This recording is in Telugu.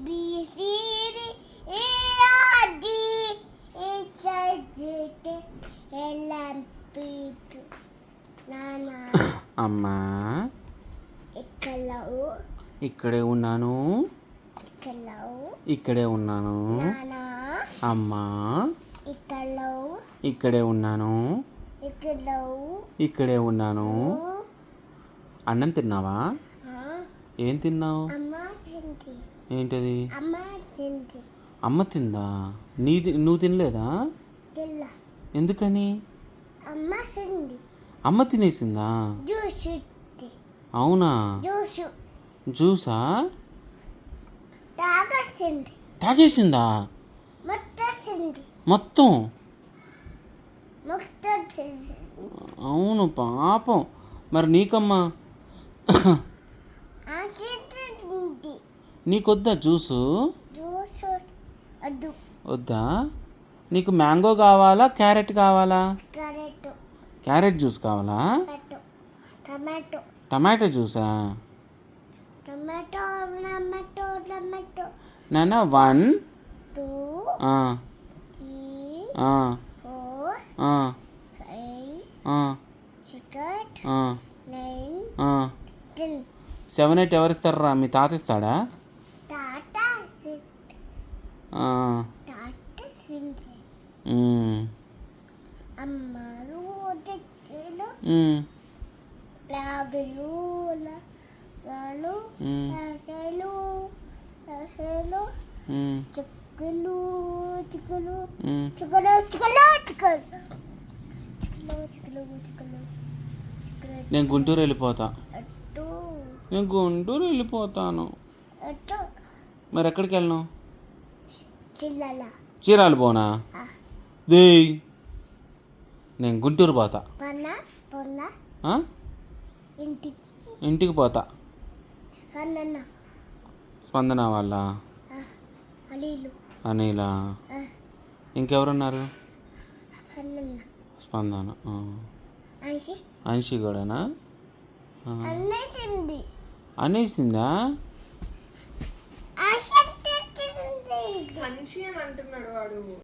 ABCD నానా అమ్మా ఇక్కడే ఉన్నాను. ఇక్కడే ఉన్నాను. అమ్మా ఇక్కడే ఉన్నాను. ఇక్కడే ఉన్నాను. అన్నం తిన్నావా? ఏం తిన్నావు? ఏంటది? అమ్మ తిందా? నువ్వు తినలేదా? ఎందుకని? అమ్మ తినేసిందా? అవునా? జ్యూసా? తాగేసిందా? మొత్తం? అవును పాపం. మరి నీకమ్మా నీకొద్దా జ్యూసు? వద్దా? నీకు మ్యాంగో కావాలా క్యారెట్ కావాలా? క్యారెట్ జ్యూస్ కావాలా? టమాటో జ్యూసా? నాన్న 1 2 7 8 ఎవరిస్తారా? మీ తాత ఇస్తాడా? నేను గుంటూరు వెళ్ళిపోతా. నేను గుంటూరు వెళ్ళిపోతాను. మరి ఎక్కడికి వెళ్ళను? చీరాలు పోనా? దేయ్ నేను గుంటూరు పోతా. ఇంటికి పోతా. స్పందన వాళ్ళ? అనిలా? ఇంకెవరున్నారు? స్పందన. అన్షి కూడానా? అనేసిందా? మనిషి అని అంటున్నాడు వాడు.